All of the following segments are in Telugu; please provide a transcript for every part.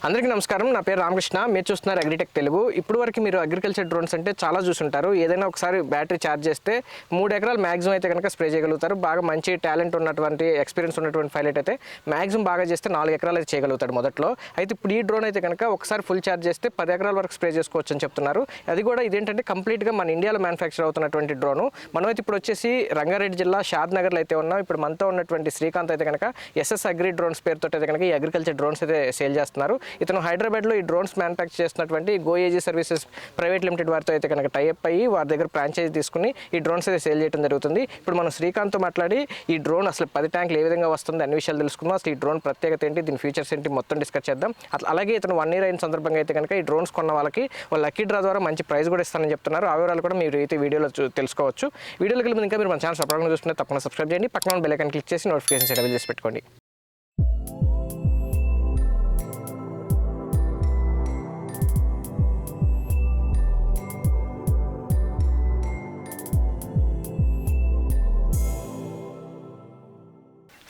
అందరికీ నమస్కారం. నా పేరు రామకృష్ణ. మీరు చూస్తున్నారు అగ్రిటెక్ తెలుగు. ఇప్పుడు వరకు మీరు అగ్రికల్చర్ డ్రోన్స్ అంటే చాలా చూసుంటారు. ఏదైనా ఒకసారి బ్యాటరీ ఛార్జ్ చేస్తే 3 ఎకరాలు మ్యాక్సిమం అయితే కనుక స్ప్రే చేయగలుగుతారు. బాగా మంచి టాలెంట్ ఉన్నటువంటి ఎక్స్పీరియన్స్ ఉన్నటువంటి పైలట్ అయితే మ్యాక్సిమం బాగా చేస్తే 4 ఎకరాలు అయితే చేయగలుగుతాడు మొదట్లో. అయితే ఇప్పుడు ఈ డ్రోన్ అయితే కనుక ఒకసారి ఫుల్ ఛార్జ్ చేస్తే 10 ఎకరాల వరకు స్ప్రే చేసుకోవచ్చు అని చెప్తున్నారు. అది కూడా ఇదేంటంటే కంప్లీట్గా మన ఇండియాలో మ్యానుఫ్యాక్చర్ అవుతున్నటువంటి డ్రోను. మనమైతే ఇప్పుడు వచ్చేసి రంగారెడ్డి జిల్లా షాద్ నగర్లో అయితే ఉన్నాం. ఇప్పుడు మనతో ఉన్నటువంటి శ్రీకాంత్ అయితే కనుక ఎస్ఎస్ అగ్రి డ్రోన్స్ పేరుతో అయితే కనుక ఈ అగ్రికల్చర్ డ్రోన్స్ అయితే సేల్ చేస్తున్నారు. ఇతను హైదరాబాద్లో ఈ డ్రోన్స్ మ్యానుఫ్యాక్చర్ చేస్తున్నటువంటి గోఏజీ సర్వీసెస్ ప్రైవేట్ లిమిటెడ్ వారితో అయితే కనుక టైఅప్ అయ్యి వారి దగ్గర ఫ్రాంచైజీ తీసుకుని ఈ డ్రోన్స్ అయితే సేల్ చేయడం జరుగుతుంది. ఇప్పుడు మనం శ్రీకాంత్తో మాట్లాడి ఈ డ్రోన్ అసలు 10 ట్యాంకులు ఏ విధంగా వస్తుంది అన్ని విషయాలు తెలుసుకుందాం. అసలు ఈ డ్రోన్ ప్రత్యేకత ఏంటి, దీని ఫీచర్స్ ఏంటి మొత్తం డిస్కస్ చేద్దాం. అలాగే ఇతను 1 year అయిన సందర్భంగా అయితే కనుక ఈ డ్రోన్స్ కొన్న వాళ్ళకి లక్కీ డ్రా ద్వారా మంచి ప్రైజ్ కూడా ఇస్తానని చెప్తున్నారు. ఆ వివరాలు కూడా మీరు అయితే వీడియోలో తెలుసుకోవచ్చు. వీడియోలోకి వెళ్ళి ఇంకా మీరు మన ఛానల్ సబ్స్క్రైబ్ చూసుకుంటే తప్పకుండా సబ్స్క్రైబ్ చేయండి. పక్కన బెల్ ఐకాన్ క్లిక్ చేసి నోటిఫికేషన్స్ ఎనేబుల్ చేసి పెట్టుకోండి.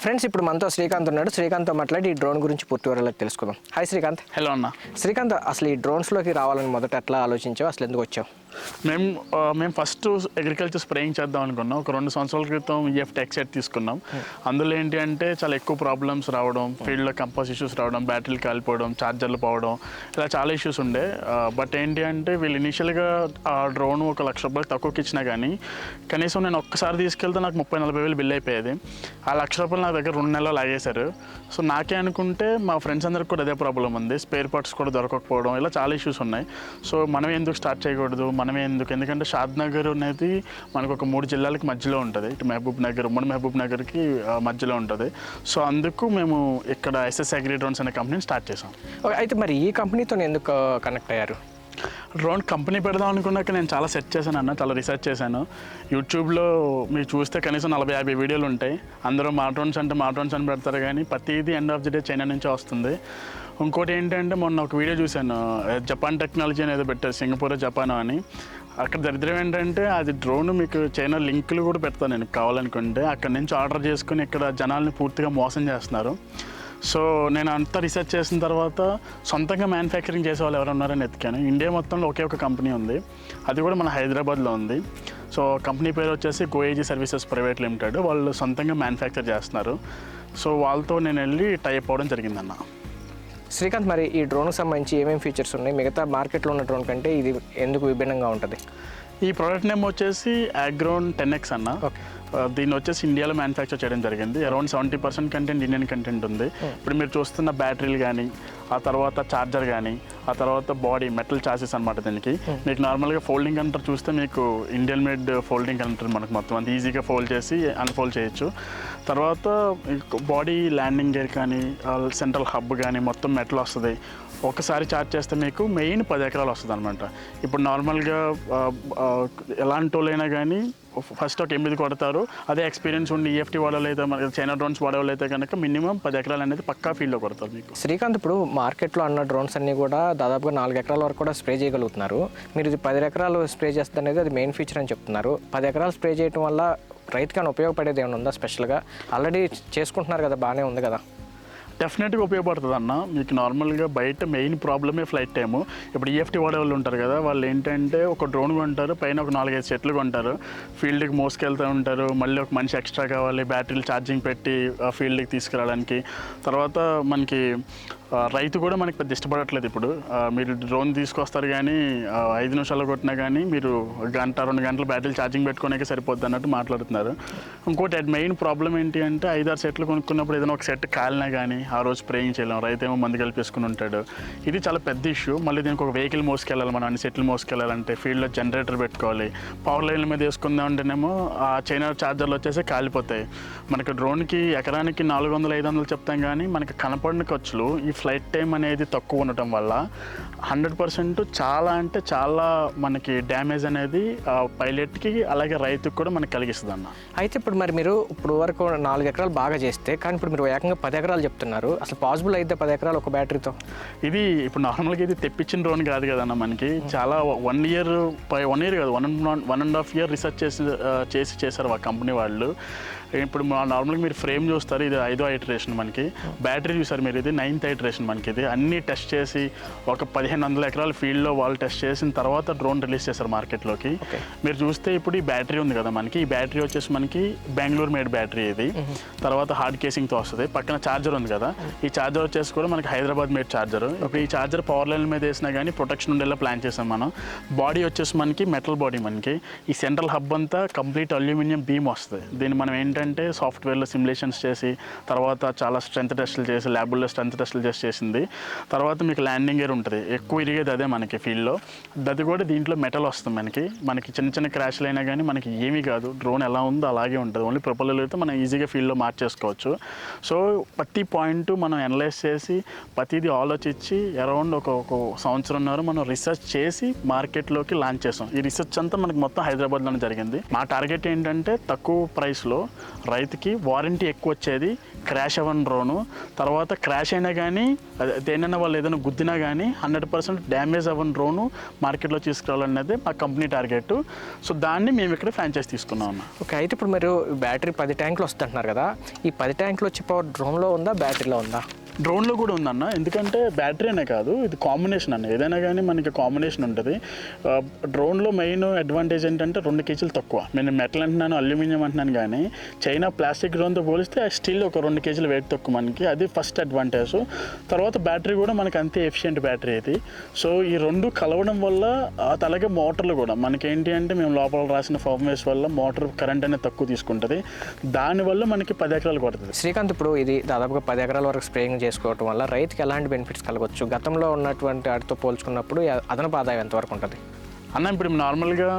ఫ్రెండ్స్, ఇప్పుడు మనతో శ్రీకాంత్ ఉన్నాడు. శ్రీకాంత్తో మాట్లాడి ఈ డ్రోన్ గురించి పూర్తి వివరాలు తెలుసుకుందాం. హాయ్ శ్రీకాంత్. హలో అన్న. శ్రీకాంత్, అసలు ఈ డ్రోన్స్లోకి రావాలని మొదట ఎట్లా ఆలోచించావు, అసలు ఎందుకు వచ్చావు? మేము ఫస్ట్ అగ్రికల్చర్ స్ప్రేయింగ్ చేద్దాం అనుకున్నాం. ఒక 2 సంవత్సరాల క్రితం ఈఎఫ్ టెక్ సెట్ తీసుకున్నాం. అందులో ఏంటి అంటే చాలా ఎక్కువ ప్రాబ్లమ్స్ రావడం, ఫీల్డ్లో కంపాస్ ఇష్యూస్ రావడం, బ్యాటరీలు కాలిపోవడం, ఛార్జర్లు పోవడం, ఇలా చాలా ఇష్యూస్ ఉండే. బట్ ఏంటి అంటే వీళ్ళు ఇనీషియల్గా ఆ డ్రోన్ ఒక ₹1,00,000 తక్కువకి ఇచ్చినా కానీ కనీసం నేను ఒక్కసారి తీసుకెళ్తే నాకు 30-40 వేలు బిల్ అయిపోయేది. ఆ ₹1,00,000 నా దగ్గర 2 నెలలు లాగేశారు. సో నాకే అనుకుంటే మా ఫ్రెండ్స్ అందరికి కూడా అదే ప్రాబ్లం ఉంది. స్పేర్ పార్ట్స్ కూడా దొరకకపోవడం, ఇలా చాలా ఇష్యూస్ ఉన్నాయి. సో మనం ఎందుకు స్టార్ట్ చేయకూడదు, మనమే ఎందుకంటే షాద్ నగర్ అనేది మనకు ఒక 3 జిల్లాలకి మధ్యలో ఉంటుంది. ఇటు మహబూబ్ నగర్, ఉమ్మడి మహబూబ్ నగర్కి మధ్యలో ఉంటుంది. సో అందుకు మేము ఇక్కడ ఎస్ఎస్ అగ్రి డ్రోన్స్ అనే కంపెనీని స్టార్ట్ చేసాం. అయితే మరి ఈ కంపెనీతో ఎందుకు కనెక్ట్ అయ్యారు? డ్రోన్ కంపెనీ పెడదాం అనుకున్నాక నేను చాలా సెర్చ్ చేశాను అన్న, చాలా రీసెర్చ్ చేశాను. యూట్యూబ్లో మీరు చూస్తే కనీసం 40-50 వీడియోలు ఉంటాయి. అందరూ మా డ్రోన్స్ అని పెడతారు, కానీ ప్రతిదీ end of the day China నుంచే వస్తుంది. ఇంకోటి ఏంటంటే మొన్న ఒక వీడియో చూశాను, జపాన్ టెక్నాలజీ అనేది పెట్టారు, సింగపూర్ జపాన్ అని. అక్కడ దరిద్రం ఏంటంటే అది డ్రోన్ మీకు చైనా లింకులు కూడా పెడతాను నేను కావాలనుకుంటే. అక్కడి నుంచి ఆర్డర్ చేసుకుని ఇక్కడ జనాల్ని పూర్తిగా మోసం చేస్తున్నారు. సో నేను అంతా రీసెర్చ్ చేసిన తర్వాత సొంతంగా మ్యానుఫ్యాక్చరింగ్ చేసే వాళ్ళు ఎవరు ఉన్నారని ఎతికాను. ఇండియా మొత్తంలో ఒకే ఒక కంపెనీ ఉంది, అది కూడా మన హైదరాబాద్లో ఉంది. సో కంపెనీ పేరు వచ్చేసి గోఏజీ సర్వీసెస్ ప్రైవేట్ లిమిటెడ్. వాళ్ళు సొంతంగా మ్యానుఫ్యాక్చర్ చేస్తున్నారు. సో వాళ్ళతో నేను వెళ్ళి టైప్ అవ్వడం జరిగిందన్న. శ్రీకాంత్, మరి ఈ డ్రోన్కి సంబంధించి ఏమేమి ఫీచర్స్ ఉన్నాయి, మిగతా మార్కెట్లో ఉన్న డ్రోన్ కంటే ఇది ఎందుకు విభిన్నంగా ఉంటుంది? ఈ ప్రోడక్ట్ నేమ్ వచ్చేసి ఆగ్రోన్ 10X అన్న. దీన్ని వచ్చేసి ఇండియాలో మ్యానుఫ్యాక్చర్ చేయడం జరిగింది. అరౌండ్ 70% కంటెంట్ ఇండియన్ కంటెంట్ ఉంది. ఇప్పుడు మీరు చూస్తున్న బ్యాటరీలు కానీ, ఆ తర్వాత ఛార్జర్ కానీ, ఆ తర్వాత బాడీ మెటల్ చాసెస్ అనమాట. దీనికి మీకు నార్మల్గా ఫోల్డింగ్ కనెక్టర్ చూస్తే మీకు ఇండియన్ మేడ్ ఫోల్డింగ్ కనెక్టర్ మనకు మొత్తం అంత ఈజీగా ఫోల్డ్ చేసి అన్ఫోల్డ్ చేయొచ్చు. తర్వాత బాడీ ల్యాండింగ్ గేర్ కానీ, సెంట్రల్ హబ్ కానీ మొత్తం మెటల్ వస్తుంది. ఒకసారి ఛార్జ్ చేస్తే మీకు మెయిన్ 10 ఎకరాలు వస్తుంది అనమాట. ఇప్పుడు నార్మల్గా ఎలాంటి వాళ్ళైనా కానీ ఫస్ట్ ఒక 8 కొడతారు. అదే ఎక్స్పీరియన్స్ ఉండి ఈఎఫ్టీ వాడవాళ్ళు అయితే, చైనా డ్రోన్స్ వాడవాళ్ళు అయితే కనుక మినిమం 10 ఎకరాలు అనేది పక్కా ఫీల్డ్లో కొడతారు మీకు. శ్రీకాంత్, ఇప్పుడు మార్కెట్లో అన్న డ్రోన్స్ అన్నీ కూడా దాదాపుగా 4 ఎకరాల వరకు కూడా స్ప్రే చేయగలుగుతున్నారు. మీరు ఇది 10 ఎకరాలు స్ప్రే చేస్తుంది అనేది అది మెయిన్ ఫీచర్ అని చెప్తున్నారు. 10 ఎకరాలు స్ప్రే చేయడం వల్ల రైతుకి ఉపయోగపడేది ఏమైనా ఉందా స్పెషల్గా? ఆల్రెడీ చేసుకుంటున్నారు కదా, బాగానే ఉంది కదా. డెఫినెట్గా ఉపయోగపడుతుంది అన్న. మీకు నార్మల్గా బయట మెయిన్ ప్రాబ్లమే ఫ్లైట్ టైము. ఇప్పుడు ఈఎఫ్టీ వాడే వాళ్ళు ఉంటారు కదా, వాళ్ళు ఏంటంటే ఒక డ్రోన్ కొంటారు, పైన ఒక 4-5 సెట్లు కొంటారు, ఫీల్డ్కి మోసుకెళ్తూ ఉంటారు. మళ్ళీ ఒక మనిషి ఎక్స్ట్రా కావాలి బ్యాటరీలు ఛార్జింగ్ పెట్టి ఫీల్డ్కి తీసుకురావడానికి. తర్వాత మనకి రైతు కూడా మనకి పెద్ద ఇష్టపడట్లేదు. ఇప్పుడు మీరు డ్రోన్ తీసుకొస్తారు కానీ 5 నిమిషాలు కొట్టినా కానీ మీరు 1-2 గంటలు బ్యాటరీలు ఛార్జింగ్ పెట్టుకోనికే సరిపోద్ది అన్నట్టు మాట్లాడుతున్నారు. ఇంకోటి మెయిన్ ప్రాబ్లం ఏంటి అంటే 5-6 సెట్లు కొనుక్కున్నప్పుడు ఏదైనా ఒక సెట్ కాలినా కానీ ఆ రోజు స్ప్రేయింగ్ చేయలేం, రైతు ఏమో మందు కలిపేసుకుని ఉంటాడు. ఇది చాలా పెద్ద ఇష్యూ. మళ్ళీ దీనికి ఒక వెహికల్ మోసుకెళ్ళాలి, మనం అన్ని సెట్లు మోసుకెళ్ళాలంటే ఫీల్డ్లో జనరేటర్ పెట్టుకోవాలి. పవర్ లైన్ల మీద వేసుకుందాం అంటేనేమో ఆ చైనా ఛార్జర్లు వచ్చేసి కాలిపోతాయి. మనకి డ్రోన్కి ఎకరానికి 400-500 చెప్తాం కానీ మనకి కనపడిన ఖర్చులు ఈ ఫ్లైట్ టైం అనేది తక్కువ ఉండటం వల్ల 100% చాలా అంటే చాలా మనకి డ్యామేజ్ అనేది పైలట్కి అలాగే రైతుకి కూడా మనకి కలిగిస్తుంది అన్న. అయితే ఇప్పుడు మరి మీరు ఇప్పుడు వరకు 4 ఎకరాలు బాగా చేస్తే, కానీ ఇప్పుడు మీరు ఏకంగా 10 ఎకరాలు చెప్తున్నారు. అసలు పాసిబుల్ అయితే 10 ఎకరాలు ఒక బ్యాటరీతో? ఇది ఇప్పుడు నార్మల్గా ఇది తెప్పించిన డ్రోన్ కాదు కదన్న. మనకి చాలా 1 year కాదు 1.5 year రీసెర్చ్ చేసి చేశారు ఆ కంపెనీ వాళ్ళు. ఇప్పుడు నార్మల్గా మీరు ఫ్రేమ్ చూస్తారు, ఇది 5వ ఐటరేషన్ మనకి. బ్యాటరీ చూసారు మీరు, ఇది 9th ఐటరేషన్ మనకి. ఇది అన్నీ టెస్ట్ చేసి ఒక 1500 ఎకరాల ఫీల్డ్లో వాళ్ళు టెస్ట్ చేసిన తర్వాత డ్రోన్ రిలీజ్ చేశారు మార్కెట్లోకి. మీరు చూస్తే ఇప్పుడు ఈ బ్యాటరీ ఉంది కదా మనకి, ఈ బ్యాటరీ వచ్చేసి మనకి బెంగళూరు మేడ్ బ్యాటరీ ఇది. తర్వాత హార్డ్ కేసింగ్తో వస్తుంది. పక్కన ఛార్జర్ ఉంది కదా, ఈ ఛార్జర్ వచ్చేసి కూడా మనకి హైదరాబాద్ మేడ్ ఛార్జర్. ఇప్పుడు ఈ ఛార్జర్ పవర్ లైన్ మీద వేసినా కానీ ప్రొటెక్షన్ ఉండేలా ప్లాన్ చేసాం మనం. బాడీ వచ్చేసి మనకి మెటల్ బాడీ మనకి. ఈ సెంట్రల్ హబ్ అంతా కంప్లీట్ అల్యూమినియం బీమ్ వస్తుంది. దీన్ని మనం ఏంటంటే సాఫ్ట్వేర్లో సిమ్యులేషన్స్ చేసి తర్వాత చాలా స్ట్రెంత్ టెస్టులు చేసి ల్యాబుల్లో స్ట్రెంత్ టెస్టులు చేసింది. తర్వాత మీకు ల్యాండింగ్ గేర్ ఉంటుంది, ఎక్కువ ఇరిగేది అదే మనకి ఫీల్డ్లో. అది కూడా దీంట్లో మెటల్ వస్తుంది మనకి చిన్న చిన్న క్రాష్లు అయినా కానీ మనకి ఏమీ కాదు, డ్రోన్ ఎలా ఉందో అలాగే ఉంటుంది. ఓన్లీ ప్రొపల్లర్ అయితే మనం ఈజీగా ఫీల్డ్లో మార్చేసుకోవచ్చు. సో ప్రతి పాయింట్ మనం అనలైజ్ చేసి ప్రతిదీ ఆలోచించి అరౌండ్ ఒక సంవత్సరంన్నర మనం రీసెర్చ్ చేసి మార్కెట్లోకి లాంచ్ చేసాం. ఈ రీసెర్చ్ అంతా మనకి మొత్తం హైదరాబాద్లోనే జరిగింది. మా టార్గెట్ ఏంటంటే తక్కువ ప్రైస్లో రైతుకి వారంటీ ఎక్కువ వచ్చేది, క్రాష్ అవ్వని డ్రోను. తర్వాత క్రాష్ అయినా కానీ దేనైనా వాళ్ళు ఏదైనా గుద్దినా కానీ 100% డ్యామేజ్ అవ్వని డ్రోను మార్కెట్లో తీసుకురావాలనేది మా కంపెనీ టార్గెట్. సో దాన్ని మేము ఇక్కడ ఫ్రాంచైజ్ తీసుకున్నాం. ఓకే, అయితే ఇప్పుడు మీరు బ్యాటరీ 10 ట్యాంకులు వస్తుంటున్నారు కదా, ఈ 10 ట్యాంకులు వచ్చే పవర్ డ్రోన్లో ఉందా, బ్యాటరీలో ఉందా? డ్రోన్లో కూడా ఉందన్న, ఎందుకంటే బ్యాటరీ అనే కాదు, ఇది కాంబినేషన్ అన్న. ఏదైనా కానీ మనకి కాంబినేషన్ ఉంటుంది. డ్రోన్లో మెయిన్ అడ్వాంటేజ్ ఏంటంటే 2 కేజీలు తక్కువ. నేను మెటల్ అంటున్నాను, అల్యూమినియం అంటున్నాను, కానీ చైనా ప్లాస్టిక్ డ్రోన్తో పోలిస్తే స్టిల్ ఒక 2 కేజీలు వెయిట్ తక్కువ మనకి. అది ఫస్ట్ అడ్వాంటేజ్. తర్వాత బ్యాటరీ కూడా మనకి అంతే ఎఫిషియెంట్ బ్యాటరీ ఇది. సో ఈ 2 కలవడం వల్ల అలాగే మోటార్లు కూడా మనకి ఏంటి అంటే మేము లోపల రాసిన ఫార్మ్వేర్స్ వల్ల మోటార్ కరెంట్ అనేది తక్కువ తీసుకుంటుంది. దానివల్ల మనకి 10 ఎకరాలు పడుతుంది. శ్రీకాంత్, ఇప్పుడు ఇది దాదాపుగా 10 ఎకరాల వరకు స్ప్రేయింగ్ చేసుకోవడం వల్ల రైతుకి ఎలాంటి బెనిఫిట్స్ కలగవచ్చు? గతంలో ఉన్నటువంటి వాటితో పోల్చుకున్నప్పుడు అదనపు ఆదాయం ఎంతవరకు ఉంటుంది అన్న? ఇప్పుడు నార్మల్గా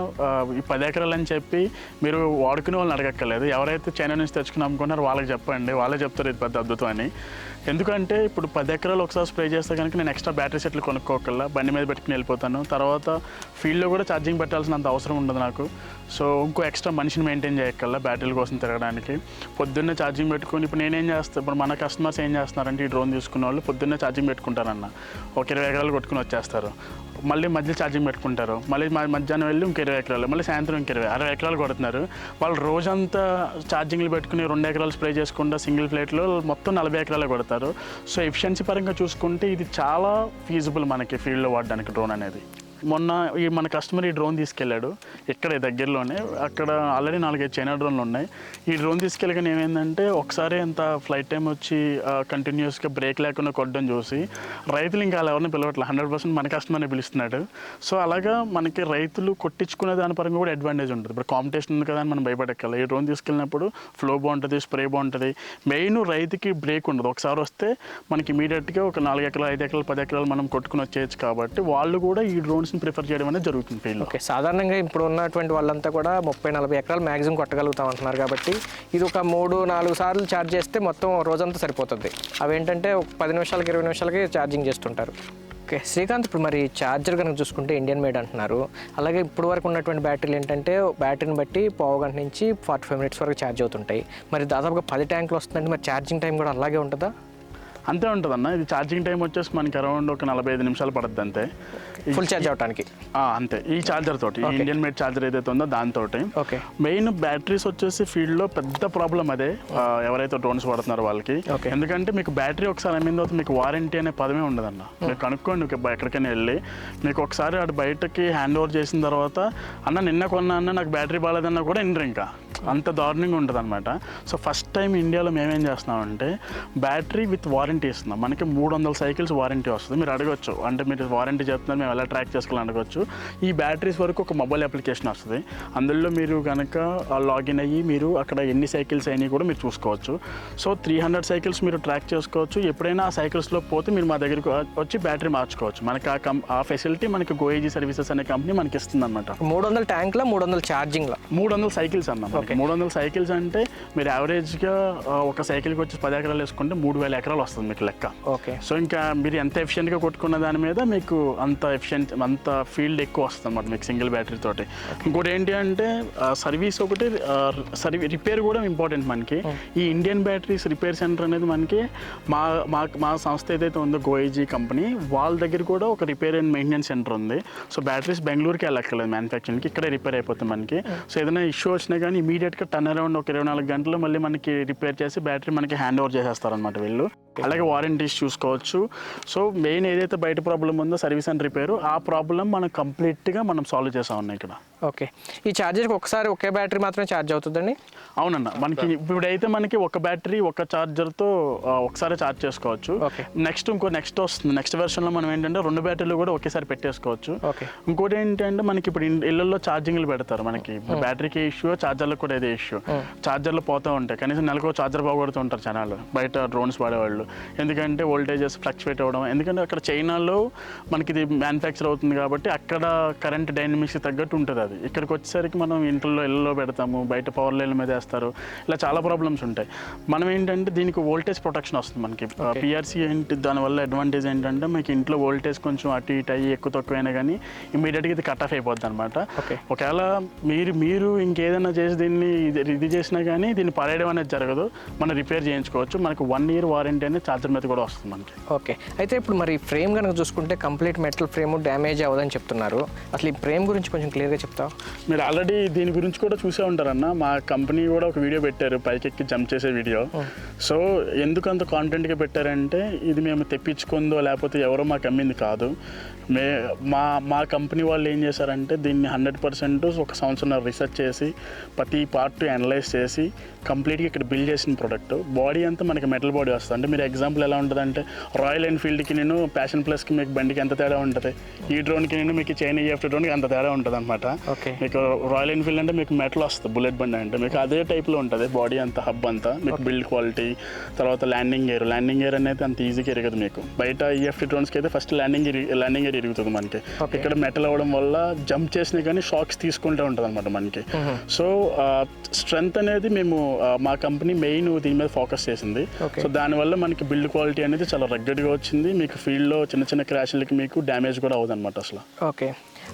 ఈ 10 ఎకరాలు అని చెప్పి మీరు వాడుకునే వాళ్ళని అడగక్కర్లేదు. ఎవరైతే చైనా నుంచి తెచ్చుకుని అమ్ముకున్నారో వాళ్ళకి చెప్పండి, వాళ్ళే చెప్తారు ఇది పెద్ద అద్భుతం అని. ఎందుకంటే ఇప్పుడు 10 ఎకరాలు ఒకసారి స్ప్రే చేస్తే కనుక నేను ఎక్స్ట్రా బ్యాటరీ సెట్లు కొనుక్కోకల్లా, బండి మీద పెట్టుకుని వెళ్ళిపోతాను. తర్వాత ఫీల్డ్లో కూడా ఛార్జింగ్ పెట్టాల్సినంత అవసరం ఉండదు నాకు. సో ఇంకో ఎక్స్ట్రా మనిషిని మెయింటైన్ చేయక్కల్లా బ్యాటరీల కోసం తిరగడానికి. పొద్దున్నే ఛార్జింగ్ పెట్టుకుని ఇప్పుడు నేనేం చేస్తాను, ఇప్పుడు మన కస్టమర్స్ ఏం చేస్తున్నారంటే ఈ డ్రోన్ తీసుకున్న వాళ్ళు పొద్దున్నే ఛార్జింగ్ పెట్టుకుంటారన్న, ఒక 20 ఎకరాలు కొట్టుకుని వచ్చేస్తారు. మళ్ళీ మధ్య ఛార్జింగ్ పెట్టుకుంటారు, మళ్ళీ మధ్యాహ్నం వెళ్ళి ఇంక 20 ఎకరాలు, మళ్ళీ సాయంత్రం ఇంక 60 ఎకరాలు కొడుతున్నారు. వాళ్ళు రోజంతా ఛార్జింగ్లు పెట్టుకుని 2 ఎకరాలు స్ప్రే చేసుకుంటా సింగిల్ ప్లేట్లో మొత్తం 40 ఎకరాలే కొడతారు. సో ఎఫిషియన్సీ పరంగా చూసుకుంటే ఇది చాలా ఫీజిబుల్ మనకి ఫీల్డ్లో వాడడానికి డ్రోన్ అనేది. మొన్న మన కస్టమర్ ఈ డ్రోన్ తీసుకెళ్ళాడు ఇక్కడే దగ్గరలోనే. అక్కడ ఆల్రెడీ 4-5 చైనా డ్రోన్లు ఉన్నాయి. ఈ డ్రోన్ తీసుకెళ్ళగానే ఏమైందంటే ఒకసారి ఎంత ఫ్లైట్ టైం వచ్చి కంటిన్యూస్గా బ్రేక్ లేకుండా కొట్టడం చూసి రైతులు ఇంకా అలా ఎవరిని పిలవట్లేదు, 100% మన కస్టమర్ని పిలుస్తున్నాడు. సో అలాగా మనకి రైతులు కొట్టించుకునే దాని పరంగా కూడా అడ్వాంటేజ్ ఉంటుంది. ఇప్పుడు కాంపిటీషన్ ఉంది కదా అని మనం భయపడక్కల. ఈ డ్రోన్ తీసుకెళ్ళినప్పుడు ఫ్లో బాగుంటుంది, స్ప్రే బాగుంటుంది. మెయిన్ రైతుకి బ్రేక్ ఉండదు. ఒకసారి వస్తే మనకి ఇమీడియట్గా ఒక 4 ఎకరాలు, 5 ఎకరాలు, 10 ఎకరాలు మనం కొట్టుకుని వచ్చేయచ్చు. కాబట్టి వాళ్ళు కూడా ఈ డ్రోన్స్ ప్రిఫర్ చేయడం అనేది జరుగుతుంది ఫీల్డ్. ఓకే, సాధారణంగా ఇప్పుడు ఉన్నటువంటి వాళ్ళంతా కూడా 30-40 ఎకరాలు మ్యాక్సిమం కొట్టగలుగుతాం అంటున్నారు. కాబట్టి ఇది ఒక 3-4 సార్లు ఛార్జ్ చేస్తే మొత్తం రోజంతా సరిపోతుంది. అవేంటంటే ఒక 10 నిమిషాలకి 20 నిమిషాలకి ఛార్జింగ్ చేస్తుంటారు. ఓకే శ్రీకాంత్, ఇప్పుడు మరి ఛార్జర్ కనుక చూసుకుంటే ఇండియన్ మేడ్ అంటున్నారు. అలాగే ఇప్పుడు వరకు ఉన్నటువంటి బ్యాటరీలు ఏంటంటే బ్యాటరీని బట్టి 15 గంట నుంచి 45 మినిట్స్ వరకు ఛార్జ్ అవుతుంటాయి. మరి దాదాపుగా 10 ట్యాంకులు వస్తుందంటే మరి ఛార్జింగ్ టైం కూడా అలాగే ఉంటుందా? అంతే ఉంటుంది అన్న. ఇది ఛార్జింగ్ టైం వచ్చేసి మనకి అరౌండ్ ఒక 45 నిమిషాలు పడుతుంది అంతే, ఫుల్ ఛార్జ్ అవడానికి. అంతే ఈ ఛార్జర్ తోటి, ఇండియన్ మేడ్ ఛార్జర్ ఏదైతే ఉందో దాంతో. ఓకే, మెయిన్ బ్యాటరీస్ వచ్చేసి ఫీల్డ్లో పెద్ద ప్రాబ్లం అదే ఎవరైతే డ్రోన్స్ వాడుతున్నారో వాళ్ళకి. ఎందుకంటే మీకు బ్యాటరీ ఒకసారి అమ్మిన తర్వాత మీకు వారంటీ అనే పదమే ఉండదన్న. మీరు కనుక్కోండి ఎక్కడికైనా వెళ్ళి, మీకు ఒకసారి అటు బయటకి హ్యాండ్ ఓవర్ చేసిన తర్వాత అన్న నిన్న కొన్నా అన్న నాకు బ్యాటరీ బాగాలేదన్నా కూడా ఇండ్రు ఇంకా అంత దారుణంగా ఉంటుంది అనమాట. సో ఫస్ట్ టైం ఇండియాలో మేమేం చేస్తున్నామంటే బ్యాటరీ విత్ వారంటీ ఇస్తున్నాం. మనకి 300 సైకిల్స్ వారంటీ వస్తుంది. మీరు అడగచ్చు, అంటే మీరు వారంటీ చెప్తున్నారు మేము ఎలా ట్రాక్ చేసుకోవాలని అడగచ్చు. ఈ బ్యాటరీస్ వరకు ఒక మొబైల్ అప్లికేషన్ వస్తుంది. అందులో మీరు కనుక లాగిన్ అయ్యి మీరు అక్కడ ఎన్ని సైకిల్స్ అయినాయి కూడా మీరు చూసుకోవచ్చు. సో 300 సైకిల్స్ మీరు ట్రాక్ చేసుకోవచ్చు. ఎప్పుడైనా ఆ సైకిల్స్లో పోతే మీరు మా దగ్గరికి వచ్చి బ్యాటరీ మార్చుకోవచ్చు. మనకి ఆ ఫెసిలిటీ మనకి గోఏజీ సర్వీసెస్ అనే కంపెనీ మనకి ఇస్తుంది అనమాట. 300 ట్యాంక్లో 300 ఛార్జింగ్లో 300 సైకిల్స్ అన్న. 300 సైకిల్స్ అంటే మీరు యావరేజ్గా ఒక సైకిల్కి వచ్చి 10 ఎకరాలు వేసుకుంటే 3000 ఎకరాలు వస్తుంది మీకు లెక్క. ఓకే, సో ఇంకా మీరు ఎంత ఎఫిషియెంట్గా కొట్టుకున్న దాని మీద మీకు అంత ఫీల్డ్ ఎక్కువ వస్తుంది అన్నమాట మీకు సింగిల్ బ్యాటరీ తోటి. ఇంకోటి ఏంటి అంటే సర్వీస్ ఒకటి, రిపేర్ కూడా ఇంపార్టెంట్ మనకి. ఈ ఇండియన్ బ్యాటరీస్ రిపేర్ సెంటర్ అనేది మనకి మా సంస్థ ఏదైతే ఉందో గోఐజీ కంపెనీ వాళ్ళ దగ్గర కూడా ఒక రిపేర్ అండ్ మెయింటెనెన్స్ సెంటర్ ఉంది. సో బ్యాటరీస్ బెంగళూరుకి వెళ్ళక్కర్లేదు మ్యానుఫ్యాక్చరింగ్కి, ఇక్కడే రిపేర్ అయిపోతుంది మనకి. సో ఏదైనా ఇష్యూ వచ్చినా కానీ ఇమీడియట్గా టర్న్ అరౌండ్ ఒక 24 గంటలు మళ్ళీ మనకి రిపేర్ చేసి బ్యాటరీ మనకి హ్యాండ్ ఓవర్ చేసేస్తారనమాట వీళ్ళు. అలాగే వారంటీస్ చూసుకోవచ్చు. సో మెయిన్ ఏదైతే బయట ప్రాబ్లం ఉందో సర్వీస్ అండ్ రిపేర్, ఆ ప్రాబ్లం మనం కంప్లీట్గా మనం సాల్వ్ చేసాం అన్న ఇక్కడ. ఓకే, ఈ ఛార్జర్కి ఒకసారి ఒకే బ్యాటరీ మాత్రమే ఛార్జ్ అవుతుందండి? అవునన్న, మనకి ఇప్పుడైతే మనకి ఒక బ్యాటరీ ఒక ఛార్జర్తో ఒకసారి ఛార్జ్ చేసుకోవచ్చు. నెక్స్ట్ వస్తుంది, నెక్స్ట్ వెర్షన్లో మనం ఏంటంటే 2 బ్యాటరీలు కూడా ఒకేసారి పెట్టేసుకోవచ్చు. ఇంకోటి ఏంటంటే మనకి ఇప్పుడు ఇళ్లలో ఛార్జింగ్లు పెడతారు, మనకి బ్యాటరీకి ఇష్యూ, ఛార్జర్లకు కూడా ఇదే ఇష్యూ. ఛార్జర్లు పోతూ ఉంటాయి, కనీసం నెలకు ఛార్జర్ బాగుడుతూ ఉంటారు జనాలు బయట డ్రోన్స్ వాడేవాళ్ళు. ఎందుకంటే వోల్టేజెస్ ఫ్లక్చువేట్ అవ్వడం, ఎందుకంటే అక్కడ చైనాలో మనకి ఇది మ్యానుఫ్యాక్చర్ అవుతుంది కాబట్టి అక్కడ కరెంట్ డైనమిక్స్ తగ్గట్టు ఉంటుంది. అది ఇక్కడికి వచ్చేసరికి మనం ఇళ్ళలో పెడతాము, బయట పవర్ లైన్ల మీద వేస్తారు, ఇలా చాలా ప్రాబ్లమ్స్ ఉంటాయి. మనం ఏంటంటే దీనికి వోల్టేజ్ ప్రొటెక్షన్ వస్తుంది మనకి. పిఆర్సీ ఏంటి, దానివల్ల అడ్వాంటేజ్ ఏంటంటే మీకు ఇంట్లో వోల్టేజ్ కొంచెం అటు ఇటు అయ్యి ఎక్కువ తక్కువైనా కానీ ఇమీడియట్గా ఇది కట్ ఆఫ్ అయిపోద్ది అనమాట. ఒకవేళ మీరు ఇంకేదైనా చేసి దీన్ని ఇది చేసినా కానీ దీన్ని పడేయడం అనేది జరగదు, మనం రిపేర్ చేయించుకోవచ్చు. మనకు 1 year వారంటీ అనేది ఛార్జర్ మీద కూడా వస్తుంది మనకి. ఓకే, అయితే ఇప్పుడు మరి ఫ్రేమ్ కనుక చూసుకుంటే కంప్లీట్ మెటల్ ఫ్రేమ్ డ్యామేజ్ అవ్వదని చెప్తున్నారు. అసలు ఈ ఫ్రేమ్ గురించి కొంచెం క్లియర్గా చెప్తావా? మీరు ఆల్రెడీ దీని గురించి కూడా చూసే ఉంటారన్న, మా కంపెనీ కూడా ఒక వీడియో పెట్టారు, పైకెక్కి జంప్ చేసే వీడియో. సో ఎందుకు అంత కాంటెంట్గా పెట్టారంటే ఇది మేము తెప్పించుకుందో లేకపోతే ఎవరో మాకు అమ్మింది కాదు. మా కంపెనీ వాళ్ళు ఏం చేశారంటే దీన్ని 100% ఒక సంవత్సరం రీసెర్చ్ చేసి ప్రతి పార్ట్ అనలైజ్ చేసి కంప్లీట్గా ఇక్కడ బిల్డ్ చేసిన ప్రోడక్ట్. బాడీ అంతా మనకి మెటల్ బాడీ వస్తుంది. అంటే మీరు ఎగ్జాంపుల్ ఎలా ఉంటుందంటే రాయల్ ఎన్ఫీల్డ్కి నేను ప్యాషన్ ప్లస్కి మీకు బండికి ఎంత తేడా ఉంటుంది, ఈ డ్రోన్కి నేను మీకు చైనా EF డ్రోన్కి అంత తేడా ఉంటుంది అనమాట. మీకు రాయల్ ఎన్ఫీల్డ్ అంటే మీకు మెటల్ వస్తుంది, బుల్లెట్ బండి అంటే మీకు అదే టైప్లో ఉంటుంది బాడీ అంతా, హబ్ అంతా. మీకు బిల్డ్ క్వాలిటీ, తర్వాత ల్యాండింగ్ గేర్ అనేది అంత ఈజీగా ఎరగదు మీకు. బయట EF డ్రోన్స్కి అయితే ఫస్ట్ ల్యాండింగ్ గేర్ ఇరుగుతుంది మనకి. ఇక్కడ మెటల్ అవ్వడం వల్ల జంప్ చేసినా కానీ షాక్స్ తీసుకుంటూ ఉంటుంది అనమాట మనకి. సో స్ట్రెంగ్త్ అనేది మేము మా కంపెనీ మెయిన్ దీని మీద ఫోకస్ చేసింది. సో దానివల్ల మనకి బిల్డ్ క్వాలిటీ అనేది చాలా రగ్గడ్గా వచ్చింది. మీకు ఫీల్డ్లో చిన్న క్రాష్లకి మీకు డ్యామేజ్ కూడా అవ్వదు అనమాట అసలు. ఓకే,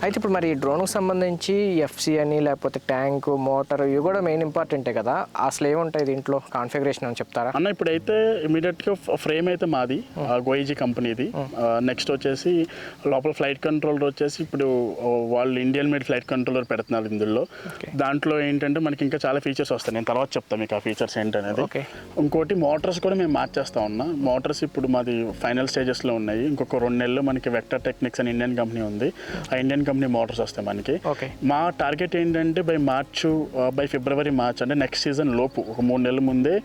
అయితే ఇప్పుడు మరి డ్రోన్కి సంబంధించి FC అని లేకపోతే ట్యాంక్, మోటార్ ఇవి కూడా మెయిన్ ఇంపార్టెంటే కదా, అసలు ఏముంటాయి దీంట్లో కాన్ఫిగరేషన్ అని చెప్తారా అన్న? ఇప్పుడైతే ఇమీడియట్గా ఫ్రేమ్ అయితే మాది గోయిజీ కంపెనీది. నెక్స్ట్ వచ్చేసి లోపల ఫ్లైట్ కంట్రోలర్ వచ్చేసి ఇప్పుడు వాళ్ళు ఇండియన్ మేడ్ ఫ్లైట్ కంట్రోలర్ పెడుతున్నారు ఇందులో. దాంట్లో ఏంటంటే మనకి ఇంకా చాలా ఫీచర్స్ వస్తాయి, నేను తర్వాత చెప్తాను మీకు ఆ ఫీచర్స్ ఏంటనేది. ఇంకోటి మోటార్స్ కూడా మేము మార్చేస్తా ఉన్నా. మోటార్స్ ఇప్పుడు మాది ఫైనల్ స్టేజెస్లో ఉన్నాయి. ఇంకొక 2 నెలలు మనకి వెక్టర్ టెక్నిక్స్ అని ఇండియన్ కంపెనీ ఉంది, ఆ ఇండియన్ కంపెనీ మోటార్స్ వస్తాయి మనకి. మా టార్గెట్ ఏంటంటే బై ఫిబ్రవరి మార్చ్ అంటే నెక్స్ట్ సీజన్ లోపు ఒక 3 నెలల ముందే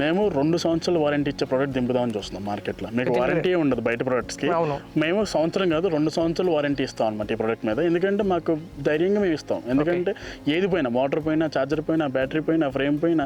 మేము 2 సంవత్సరాలు వారంటీ ఇచ్చే ప్రోడక్ట్ దింపుదామని చూస్తున్నాం మార్కెట్లో. మీకు వారంటీ ఉండదు బయట ప్రోడక్ట్స్కి, మేము సంవత్సరం కాదు 2 సంవత్సరాలు వారంటీ ఇస్తాం అనమాట ఈ ప్రోడక్ట్ మీద. ఎందుకంటే మాకు ధైర్యంగా మేము ఇస్తాం, ఎందుకంటే ఏది పోయినా, మోటార్ పోయినా, ఛార్జర్ పోయినా, బ్యాటరీ పోయినా, ఫ్రేమ్ పోయినా,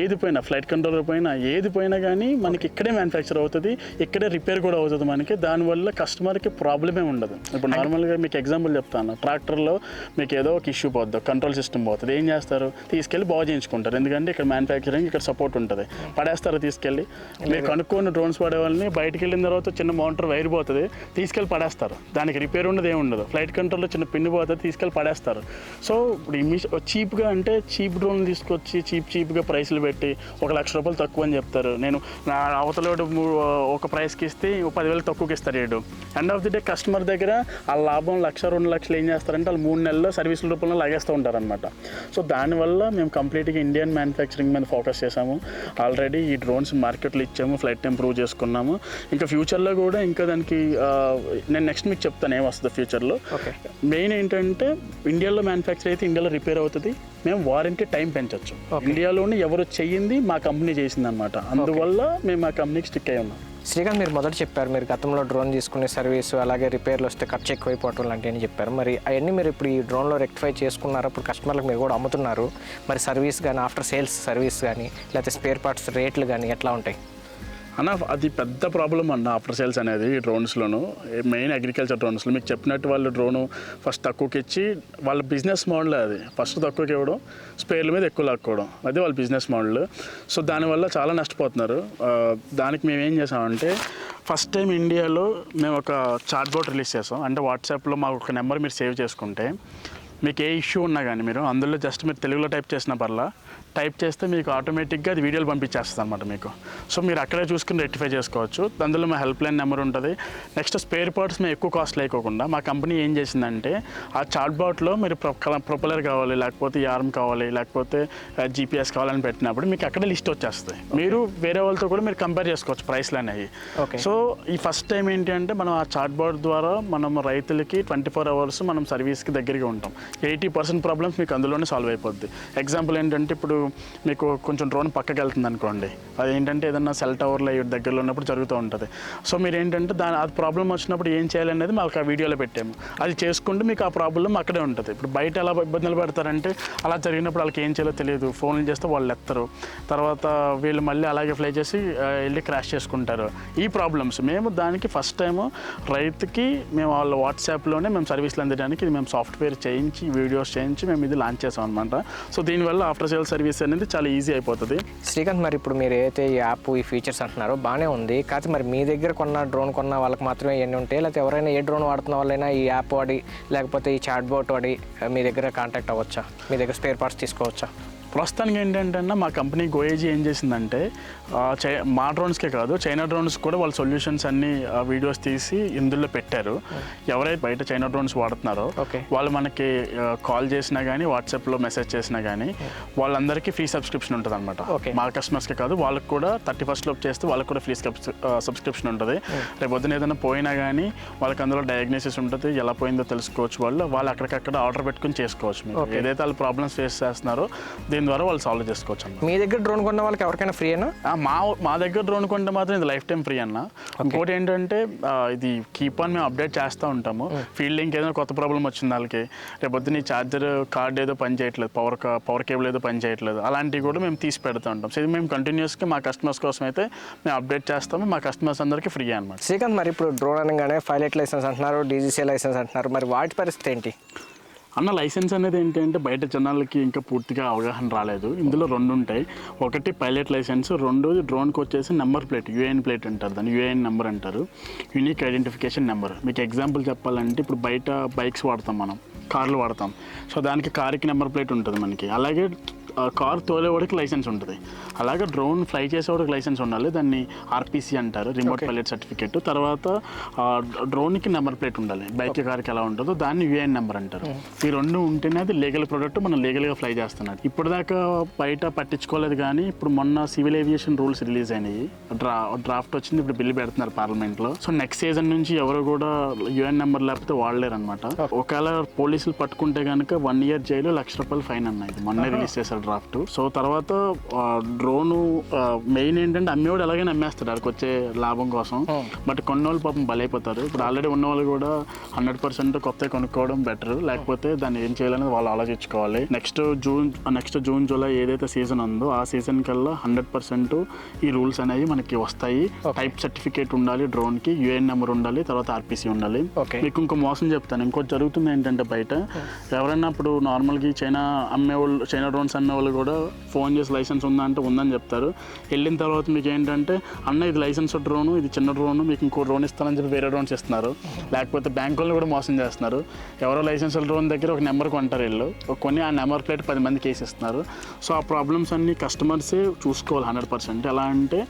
ఏది పోయినా, ఫ్లైట్ కంట్రోలర్ పోయినా, ఏది పోయినా కానీ మనకి ఇక్కడే మ్యానుఫ్యాక్చర్ అవుతుంది, ఇక్కడే రిపేర్ కూడా అవుతుంది మనకి. దానివల్ల కస్టమర్కి ప్రాబ్లమే ఉండదు. ఇప్పుడు నార్మల్గా మీకు ఎగ్జాంపుల్ చెప్తాను, ట్రాక్టర్లో మీకు ఏదో ఒక ఇష్యూ పోద్ది, కంట్రోల్ సిస్టమ్ పోతుంది, ఏం చేస్తారు, తీసుకెళ్ళి బాగు చేయించుకుంటారు. ఎందుకంటే ఇక్కడ మ్యానుఫ్యాక్చరింగ్, ఇక్కడ సపోర్ట్ ఉంటుంది. పడేస్తారు తీసుకెళ్ళి. మీరు కనుక్కొని డ్రోన్స్ పడే వాళ్ళని బయటకు వెళ్ళిన తర్వాత చిన్న మోటార్ వైర్ పోతుంది, తీసుకెళ్ళి పడేస్తారు, దానికి రిపేర్ ఉండదు, ఏముండదు. ఫ్లైట్ కంట్రోల్లో చిన్న పిన్ పోతుంది, తీసుకెళ్ళి పడేస్తారు. సో ఇప్పుడు చీప్గా అంటే చీప్ డ్రోన్ తీసుకొచ్చి చీప్గా ప్రైస్లు పెట్టి ₹1,00,000 తక్కువ అని చెప్తారు. నేను నా అవతలోడు ఒక ప్రైస్కి ఇస్తే 10,000 తక్కువకి ఇస్తారు rate. End of the day customer దగ్గర ఆ లాభం 1,00,000, 2,00,000 ఏం చేస్తారంటే వాళ్ళు 3 నెలల్లో సర్వీసుల రూపంలో లాగేస్తూ ఉంటారనమాట. సో దానివల్ల మేము కంప్లీట్గా ఇండియన్ మ్యానుఫ్యాక్చరింగ్ మీద ఫోకస్ చేసాము. ఆల్రెడీ ఈ డ్రోన్స్ మార్కెట్లో ఇచ్చాము, ఫ్లైట్ టైం ప్రూవ్ చేసుకున్నాము. ఇంకా ఫ్యూచర్లో కూడా ఇంకా దానికి నేను నెక్స్ట్ మీకు చెప్తాను ఏం వస్తుంది ఫ్యూచర్లో. మెయిన్ ఏంటంటే ఇండియాలో మ్యానుఫ్యాక్చర్ అయితే ఇండియాలో రిపేర్ అవుతుంది, మేము వారంటీ టైం పెంచవచ్చు. ఇండియాలోనే ఎవరు చెయ్యింది మా కంపెనీ చేసింది అనమాట. అందువల్ల మేము మా కంపెనీకి స్టిక్ అయ్యి ఉన్నాం. శ్రీకాంత్, మీరు మొదట చెప్పారు మీరు గతంలో డ్రోన్ తీసుకునే సర్వీసు అలాగే రిపేర్లు వస్తే ఖర్చు ఎక్కువైపోవటం లాంటివి చెప్పారు. మరి అవన్నీ మీరు ఇప్పుడు ఈ డ్రోన్లో రెక్టిఫై చేసుకున్నారు, ఇప్పుడు కస్టమర్లకు మీరు కూడా అమ్ముతున్నారు. మరి సర్వీస్ కానీ, ఆఫ్టర్ సేల్స్ సర్వీస్ కానీ, లేకపోతే స్పేర్ పార్ట్స్ రేట్లు కానీ ఎట్లా ఉంటాయి అన్న? అది పెద్ద ప్రాబ్లం అన్న ఆఫ్టర్ సేల్స్ అనేది ఈ డ్రోన్స్లోను, మెయిన్ అగ్రికల్చర్ డ్రోన్స్లో. మీకు చెప్పినట్టు వాళ్ళు డ్రోను ఫస్ట్ తక్కువకి ఇచ్చి వాళ్ళ బిజినెస్ మోడల్ అది, ఫస్ట్ తక్కువకి ఇవ్వడం, స్పేర్ల మీద ఎక్కువ లాక్కోవడం, అది వాళ్ళ బిజినెస్ మోడల్. సో దానివల్ల చాలా నష్టపోతున్నారు. దానికి మేము ఏం చేసామంటే ఫస్ట్ టైం ఇండియాలో మేము ఒక చాట్ బోట్ రిలీజ్ చేసాం. అంటే వాట్సాప్లో మాకు ఒక నెంబర్ మీరు సేవ్ చేసుకుంటే మీకు ఏ ఇష్యూ ఉన్నా కానీ మీరు అందులో జస్ట్ మీరు తెలుగులో టైప్ చేసిన పర్లా టైప్ చేస్తే మీకు ఆటోమేటిక్గా అది వీడియోలు పంపించేస్తుంది అనమాట మీకు. సో మీరు అక్కడే చూసుకుని రెక్టిఫై చేసుకోవచ్చు. అందులో మా హెల్ప్ లైన్ నెంబర్ ఉంటుంది. నెక్స్ట్ స్పేర్ పార్ట్స్ మేము ఎక్కువ కాస్ట్ లేకోకుండా మా కంపెనీ ఏం చేసిందంటే ఆ చాట్ బాట్లో మీరు ప్రొపెలర్ కావాలి, లేకపోతే ఆర్మ్ కావాలి, లేకపోతే జీపీఎస్ కావాలని పెట్టినప్పుడు మీకు అక్కడే లిస్ట్ వచ్చేస్తుంది. మీరు వేరే వాళ్ళతో కూడా మీరు కంపేర్ చేసుకోవచ్చు ప్రైస్లు అనేవి. సో ఈ ఫస్ట్ టైం ఏంటి అంటే మనం ఆ చాట్ బాట్ ద్వారా మనం రైతులకి 24 hours మనం సర్వీస్కి దగ్గరగా ఉంటాం. 80% ప్రాబ్లమ్స్ మీకు అందులోనే సాల్వ్ అయిపోద్ది. ఎగ్జాంపుల్ ఏంటంటే ఇప్పుడు మీకు కొంచెం డ్రోన్ పక్కకి వెళ్తుంది అనుకోండి, అది ఏంటంటే ఏదన్నా సెల్ టవర్లో దగ్గరలో ఉన్నప్పుడు జరుగుతూ ఉంటుంది. సో మీరు ఏంటంటే అది ప్రాబ్లం వచ్చినప్పుడు ఏం చేయాలనేది మాకు ఆ వీడియోలో పెట్టాము. అది చేసుకుంటే మీకు ఆ ప్రాబ్లం అక్కడే ఉంటుంది. ఇప్పుడు బయట ఎలా ఇబ్బందులు పెడతారంటే అలా జరిగినప్పుడు వాళ్ళకి ఏం చేయాలో తెలియదు, ఫోన్లు చేస్తే వాళ్ళు ఎత్తరు, తర్వాత వీళ్ళు మళ్ళీ అలాగే ఫ్లై చేసి వెళ్ళి క్రాష్ చేసుకుంటారు. ఈ ప్రాబ్లమ్స్ మేము దానికి ఫస్ట్ టైము రైతుకి మేము వాళ్ళ వాట్సాప్లోనే మేము సర్వీస్లు అందడానికి ఇది మేము సాఫ్ట్వేర్ చేయించి వీడియోస్ చేయించి మేము ఇది లాంచ్ చేసాం అనమాట. సో దీనివల్ల ఆఫ్టర్ సేల్ సర్వీస్ అనేది చాలా ఈజీ అయిపోతుంది. శ్రీకాంత్, మరి ఇప్పుడు మీరు ఏదైతే ఈ యాప్ ఈ ఫీచర్స్ అంటున్నారో బాగానే ఉంది, కాకపోతే మరి మీ దగ్గర డ్రోన్ కొన్న వాళ్ళకి మాత్రమే ఇవన్నీ ఉంటాయి, లేకపోతే ఎవరైనా ఏ డ్రోన్ వాడుతున్న వాళ్ళైనా ఈ యాప్ వాడి లేకపోతే ఈ చాట్ బోట్ వాడి మీ దగ్గర కాంటాక్ట్ అవ్వచ్చా? మీ దగ్గర స్పేర్ పార్ట్స్ తీసుకోవచ్చా? ప్రస్తుతానికి ఏంటంటే మా కంపెనీ గోఏజీ ఏం చేసిందంటే మా డ్రోన్స్కే కాదు చైనా డ్రోన్స్ కూడా వాళ్ళ సొల్యూషన్స్ అన్ని వీడియోస్ తీసి ఇందులో పెట్టారు. ఎవరైతే బయట చైనా డ్రోన్స్ వాడుతున్నారో వాళ్ళు మనకి కాల్ చేసినా కానీ వాట్సాప్లో మెసేజ్ చేసినా కానీ వాళ్ళందరికీ ఫ్రీ సబ్స్క్రిప్షన్ ఉంటుంది అనమాట. మా కస్టమర్స్కే కాదు వాళ్ళకి కూడా 31st లోపు చేస్తే వాళ్ళకి కూడా ఫ్రీ సబ్స్క్రిప్షన్ ఉంటుంది. రేపు పొద్దున ఏదైనా పోయినా కానీ వాళ్ళకి అందులో డయాగ్నోసిస్ ఉంటుంది, ఎలా పోయిందో తెలుసుకోవచ్చు. వాళ్ళు అక్కడికక్కడ ఆర్డర్ పెట్టుకుని చేసుకోవచ్చు. మీరు ఏదైతే వాళ్ళు ప్రాబ్లమ్స్ ఫేస్ చేస్తున్నారో దీని ద్వారా వాళ్ళు సాల్వ్ చేసుకోవచ్చు అన్న. మీ దగ్గర డ్రోన్ కొన్న వాళ్ళకి ఎవరికైనా ఫ్రీ అయినా? మా దగ్గర డ్రోన్ కొంటే మాత్రం ఇది లైఫ్ టైం ఫ్రీ అన్న. ఇంకోటి ఏంటంటే ఇది కీప్ ఆన్ మేము అప్డేట్ చేస్తూ ఉంటాము. ఫీల్డింగ్కి ఏదైనా కొత్త ప్రాబ్లం వచ్చింది వాళ్ళకి, రేపొద్దు నీ ఛార్జర్ కార్డ్ ఏదో పని చేయట్లేదు, పవర్ కేబుల్ ఏదో పని చేయట్లేదు, అలాంటివి కూడా మేము తీసి పెడుతూ ఉంటాం. సో ఇది మేము కంటిన్యూస్గా మా కస్టమర్స్ కోసం అయితే మేము అప్డేట్ చేస్తాము. మా కస్టమర్స్ అందరికీ ఫ్రీ అనమాట. శ్రీకాంత్, మరి ఇప్పుడు డ్రోన్ అనగానే పైలట్ లైసెన్స్ అంటున్నారు, డీజీసీ లైసెన్స్ అంటున్నారు, మరి వాటి పరిస్థితి ఏంటి అన్న? లైసెన్స్ అనేది ఏంటంటే బయట జనాలకి ఇంకా పూర్తిగా అవగాహన రాలేదు. ఇందులో 2 ఉంటాయి. ఒకటి పైలట్ లైసెన్స్, రెండోది డ్రోన్కి వచ్చేసి నెంబర్ ప్లేట్, యూఏఎన్ ప్లేట్ అంటారు, దాన్ని యూఏఎన్ నెంబర్ అంటారు, యూనిక్ ఐడెంటిఫికేషన్ నెంబర్. మీకు ఎగ్జాంపుల్ చెప్పాలంటే ఇప్పుడు బయట బైక్స్ వాడతాం, మనం కార్లు వాడతాం. సో దానికి కార్కి నెంబర్ ప్లేట్ ఉంటుంది మనకి. అలాగే కార్ తోలేవాడికి లైసెన్స్ ఉంటుంది. అలాగే డ్రోన్ ఫ్లై చేసేవాడికి లైసెన్స్ ఉండాలి, దాన్ని ఆర్పిసి అంటారు, రిమోట్ పైలట్ సర్టిఫికేట్. తర్వాత డ్రోన్కి నెంబర్ ప్లేట్ ఉండాలి, బైక్ కార్కి ఎలా ఉంటుందో దాన్ని యూఏఎన్ నెంబర్ అంటారు. ఈ 2 ఉంటేనే అది లీగల్ ప్రోడక్ట్, మనం లీగల్గా ఫ్లై చేస్తున్నాడు. ఇప్పుడు దాకా బయట పట్టించుకోలేదు, కానీ ఇప్పుడు మొన్న సివిల్ ఏవియేషన్ రూల్స్ రిలీజ్ అయినాయి, డ్రాఫ్ట్ వచ్చింది, ఇప్పుడు బిల్లు పెడుతున్నారు పార్లమెంట్లో. సో నెక్స్ట్ సీజన్ నుంచి ఎవరు కూడా యూఎన్ నెంబర్ లేకపోతే వాడలేరు అనమాట. ఒకవేళ పోలీసులు పట్టుకుంటే కనుక 1 year జైలు, ₹1,00,000 ఫైన్ అన్నది మొన్న రిలీజ్ చేశారు డ్రాఫ్ట్. సో తర్వాత డ్రోను మెయిన్ ఏంటంటే అమ్మేవాడు ఎలాగైనా అమ్మేస్తాడు అక్కడికి వచ్చే లాభం కోసం. బట్ కొన్నోళ్ళు పాపం బలైపోతారు. ఇప్పుడు ఆల్రెడీ ఉన్న వాళ్ళు కూడా 100% కొత్త కొనుక్కోవడం బెటర్, లేకపోతే దాన్ని ఏం చేయాలనేది వాళ్ళు ఆలోచించుకోవాలి. నెక్స్ట్ జూన్ జూలై ఏదైతే సీజన్ ఉందో ఆ సీజన్ కల్లా 100% ఈ రూల్స్ అనేవి మనకి వస్తాయి. టైప్ సర్టిఫికేట్ ఉండాలి డ్రోన్కి, యూఎన్ నెంబర్ ఉండాలి, తర్వాత ఆర్పిసి ఉండాలి. మీకు ఇంకో మోసం చెప్తాను, ఇంకోటి జరుగుతుంది ఏంటంటే బయట ఎవరైనా ఇప్పుడు నార్మల్గా చైనా డ్రోన్స్ అమ్మేవాళ్ళు కూడా ఫోన్ చేసి లైసెన్స్ ఉందా అంటే ఉందని చెప్తారు. వెళ్ళిన తర్వాత మీకు ఏంటంటే అన్న ఇది లైసెన్స్ డ్రోను, ఇది చిన్న డ్రోను, మీకు ఇంకో డ్రోన్ ఇస్తానని చెప్పి వేరే డ్రోన్స్ ఇస్తున్నారు. లేకపోతే బ్యాంక్ వాళ్ళు కూడా మోసం చేస్తున్నారు. ఎవరో లైసెన్స్ డ్రోన్ దగ్గర ఒక నెంబర్ కొంటారు, వీళ్ళు కొన్ని ఆ నెంబర్ ప్లేట్ 10 మందికి వేసి ఇస్తున్నారు. సో ఆ ప్రాబ్లమ్స్ అన్ని కస్టమర్సే చూసుకోవాలి 100%. ఎలా అంటే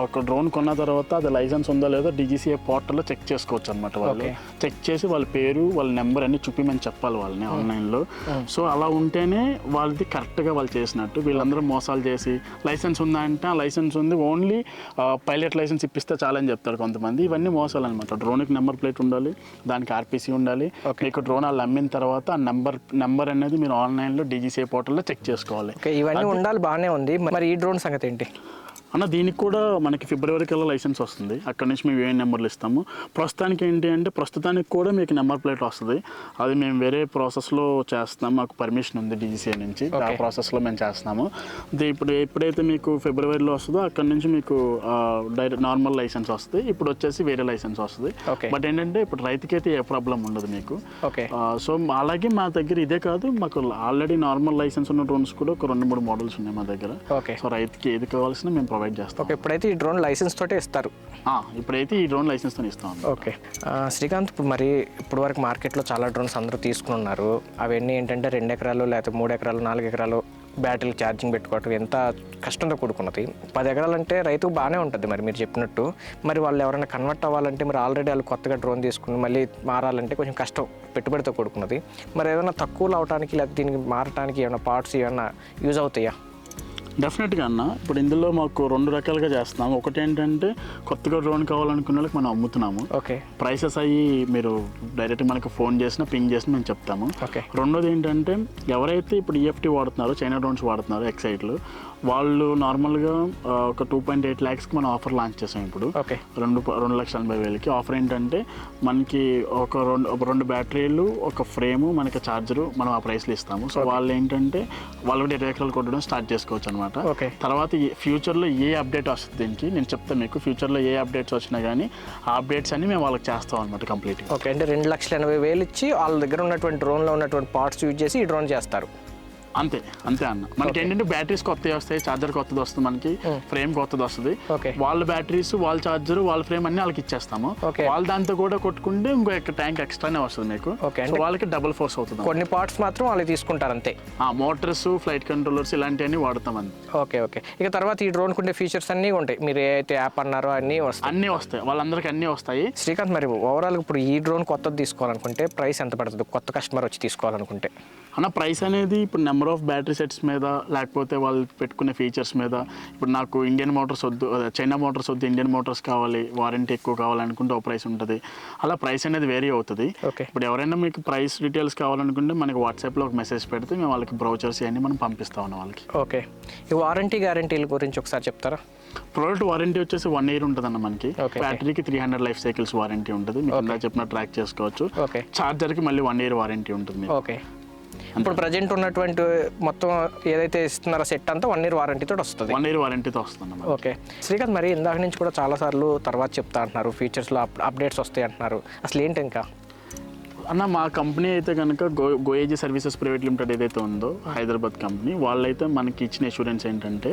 ఒక డ్రోన్ కొన్న తర్వాత అది లైసెన్స్ ఉందో లేదో డీజీసీఏ పోర్టల్లో చెక్ చేసుకోవచ్చు అనమాట. వాళ్ళు చెక్ చేసి వాళ్ళ పేరు వాళ్ళ నెంబర్ అన్ని చూపిమని చెప్పాలి వాళ్ళని ఆన్లైన్లో. సో అలా ఉంటేనే వాళ్ళది కరెక్ట్గా వాళ్ళు చేసినట్టు. వీళ్ళందరూ మోసాలు చేసి లైసెన్స్ ఉందా అంటే ఆ లైసెన్స్ ఉంది, ఓన్లీ పైలట్ లైసెన్స్ ఇప్పిస్తే చాలని చెప్తారు కొంతమంది. ఇవన్నీ మోసాలు అనమాట. డ్రోన్కి నెంబర్ ప్లేట్ ఉండాలి, దానికి ఆర్పిసి ఉండాలి. మీకు డ్రోన్ వాళ్ళు అమ్మిన తర్వాత ఆ నెంబర్ అనేది మీరు ఆన్లైన్లో డీజీసీఏ పోర్టల్లో చెక్ చేసుకోవాలి. ఇవన్నీ ఉండాలి, బాగానే ఉంది. మరి ఈ డ్రోన్ సంగతి ఏంటి అన్న? దీనికి కూడా మనకి ఫిబ్రవరి కల్లా లైసెన్స్ వస్తుంది. అక్కడ నుంచి మేము ఏ నెంబర్లు ఇస్తాము. ప్రస్తుతానికి ఏంటి అంటే ప్రస్తుతానికి కూడా మీకు నెంబర్ ప్లేట్ వస్తుంది. అది మేము వేరే ప్రాసెస్లో చేస్తాము, మాకు పర్మిషన్ ఉంది డీజీసీఏ నుంచి, ఆ ప్రాసెస్లో మేము చేస్తున్నాము. ఎప్పుడైతే మీకు ఫిబ్రవరిలో వస్తుందో అక్కడ నుంచి మీకు డైరెక్ట్ నార్మల్ లైసెన్స్ వస్తుంది. ఇప్పుడు వచ్చేసి వేరే లైసెన్స్ వస్తుంది. బట్ ఏంటంటే ఇప్పుడు రైతుకి అయితే ఏ ప్రాబ్లం ఉండదు మీకు. సో అలాగే మా దగ్గర ఇదే కాదు, మాకు ఆల్రెడీ నార్మల్ లైసెన్స్ ఉన్న డ్రోన్స్ కూడా ఒక 2-3 మోడల్స్ ఉన్నాయి మా దగ్గర. సో రైతుకి ఏది కావాల్సిన మేము ప్రొవైడ్ చేస్తాం. ఇప్పుడైతే ఈ డ్రోన్ లైసెన్స్ తోటే ఇస్తారు. ఇప్పుడైతే ఈ డ్రోన్ లైసెన్స్ తో ఇస్తాం. ఓకే శ్రీకాంత్, ఇప్పుడు వరకు మార్కెట్లో చాలా డ్రోన్స్ అందరూ తీసుకున్నారు. అవన్నీ ఏంటంటే 2 ఎకరాలు లేకపోతే 3 ఎకరాలు 4 ఎకరాలు బ్యాటరీ ఛార్జింగ్ పెట్టుకోవటం ఎంత కష్టంతో కూడుకున్నది. 10 ఎకరాలంటే రైతుకు బాగానే ఉంటుంది. మరి మీరు చెప్పినట్టు మరి వాళ్ళు ఎవరైనా కన్వర్ట్ అవ్వాలంటే మరి ఆల్రెడీ వాళ్ళు కొత్తగా డ్రోన్ తీసుకుని మళ్ళీ మారాలంటే కొంచెం కష్టం, పెట్టుబడితో కూడుకున్నది. మరి ఏదైనా తక్కువలో అవడానికి లేకపోతే దీనికి మారడానికి ఏమైనా పార్ట్స్ ఏమైనా యూజ్ అవుతాయా? డెఫినెట్గా అన్న, ఇప్పుడు ఇందులో మాకు 2 రకాలుగా చేస్తున్నాము. ఒకటి ఏంటంటే కొత్తగా డ్రోన్ కావాలనుకున్న వాళ్ళకి మనం అమ్ముతున్నాము. ఓకే. ప్రైసెస్ అయ్యి మీరు డైరెక్ట్ మనకు ఫోన్ చేసినా పింగ్ చేసినా మేము చెప్తాము. ఓకే. రెండోది ఏంటంటే ఎవరైతే ఇప్పుడు ఈఎఫ్టీ వాడుతున్నారో, చైనా డ్రోన్స్ వాడుతున్నారో ఎక్సైట్లు, వాళ్ళు నార్మల్గా ఒక 2.8 lakhsకి మనం ఆఫర్ లాంచ్ చేసాం ఇప్పుడు. ఓకే. 2,80,000కి ఆఫర్ ఏంటంటే మనకి ఒక రెండు బ్యాటరీలు, ఒక ఫ్రేము, మనకి ఛార్జరు మనం ఆ ప్రైస్లో ఇస్తాము. సో వాళ్ళు ఏంటంటే వాళ్ళు 20 ఎకరాలు కొట్టడం స్టార్ట్ చేసుకోవచ్చు అనమాట. తర్వాత ఫ్యూచర్లో ఏ అప్డేట్ వస్తుంది దీనికి నేను చెప్తాను మీకు. ఫ్యూచర్లో ఏ అప్డేట్స్ వచ్చినా కానీ ఆ అప్డేట్స్ అన్ని మేము వాళ్ళకి చేస్తాం అనమాట కంప్లీట్గా. ఓకే. అంటే 2,80,000 ఇచ్చి వాళ్ళ దగ్గర ఉన్నటువంటి డ్రోన్లో ఉన్నటువంటి పార్ట్స్ యూజ్ చేసి ఈ డ్రోన్ చేస్తారు. అంతే అన్న. మనకి ఏంటంటే బ్యాటరీస్ కొత్తవి వస్తాయి, ఛార్జర్ కొత్తది వస్తుంది, మనకి ఫ్రేమ్ కొత్తది వస్తుంది. వాళ్ళ బ్యాటరీస్, వాళ్ళ ఛార్జర్, వాళ్ళ ఫ్రేమ్ అన్ని వాళ్ళకి ఇచ్చేస్తాము. వాళ్ళ దాంతో కూడా కొట్టుకుంటే ఇంకో ట్యాంక్ ఎక్స్ట్రానే వస్తుంది మీకు. వాళ్ళకి డబుల్ ఫోర్స్ అవుతుంది. కొన్ని పార్ట్స్ మాత్రం వాళ్ళు తీసుకుంటారు అంతే. మోటార్స్, ఫ్లైట్ కంట్రోలర్స్ ఇలాంటివన్నీ వాడతాం అంతే. ఓకే. ఇక తర్వాత ఈ డ్రోన్ కుండే ఫీచర్స్ అన్నీ ఉంటాయి. మీరు ఏదైతే యాప్ అన్నారో అన్నీ వస్తాయి వాళ్ళందరికీ అన్నీ వస్తాయి. శ్రీకాంత్, మరి ఓవరాల్ ఇప్పుడు ఈ డ్రోన్ కొత్తది తీసుకోవాలనుకుంటే ప్రైస్ ఎంత పడుతుంది? కొత్త కస్టమర్ వచ్చి తీసుకోవాలనుకుంటే అన్న ప్రైస్ అనేది ఇప్పుడు నెంబర్ ఆఫ్ బ్యాటరీ సెట్స్ మీద, లేకపోతే వాళ్ళు పెట్టుకునే ఫీచర్స్ మీద. ఇప్పుడు నాకు ఇండియన్ మోటార్స్ వద్దు, చైనా మోటార్స్ వద్దు, ఇండియన్ మోటార్స్ కావాలి, వారంటీ ఎక్కువ కావాలనుకుంటే ఒక ప్రైస్ ఉంటుంది. అలా ప్రైస్ అనేది వేరీ అవుతుంది. ఇప్పుడు ఎవరైనా మీకు ప్రైస్ డీటెయిల్స్ కావాలనుకుంటే మనకి వాట్సాప్లో ఒక మెసేజ్ పెడితే మేము వాళ్ళకి బ్రౌచర్స్ అన్ని మనం పంపిస్తా ఉన్నాం వాళ్ళకి. ఓకే. ఈ వారంటీ గ్యారంటీల గురించి ఒకసారి చెప్తారా? ప్రోడక్ట్ వారంటీ వచ్చేసి 1 year ఉంటుందన్న మనకి. బ్యాటరీకి 300 లైఫ్ సైకిల్స్ వారంటీ ఉంటుంది, మీకు ఇందాక చెప్పిన ట్రాక్ చేసుకోవచ్చు. ఛార్జర్కి మళ్ళీ 1 year వారంటీ ఉంటుంది. ఓకే. ఇప్పుడు ప్రజెంట్ ఉన్నటువంటి మొత్తం ఏదైతే ఇస్తున్నారో సెట్ అంతా 1 year వారంటీతో వస్తుంది. 1 year వారంటీతో వస్తుంది. ఓకే. శ్రీకాంత్, మరి ఇందాక నుంచి కూడా చాలాసార్లు తర్వాత చెప్తా అంటున్నారు, ఫ్యూచర్స్లో అప్డేట్స్ వస్తాయి అంటున్నారు. అసలు ఏంటి ఇంకా అన్న? మా కంపెనీ అయితే కనుక గోయేజీ సర్వీసెస్ ప్రైవేట్ లిమిటెడ్ ఏదైతే ఉందో హైదరాబాద్ కంపెనీ, వాళ్ళైతే మనకి ఇచ్చిన అష్యూరెన్స్ ఏంటంటే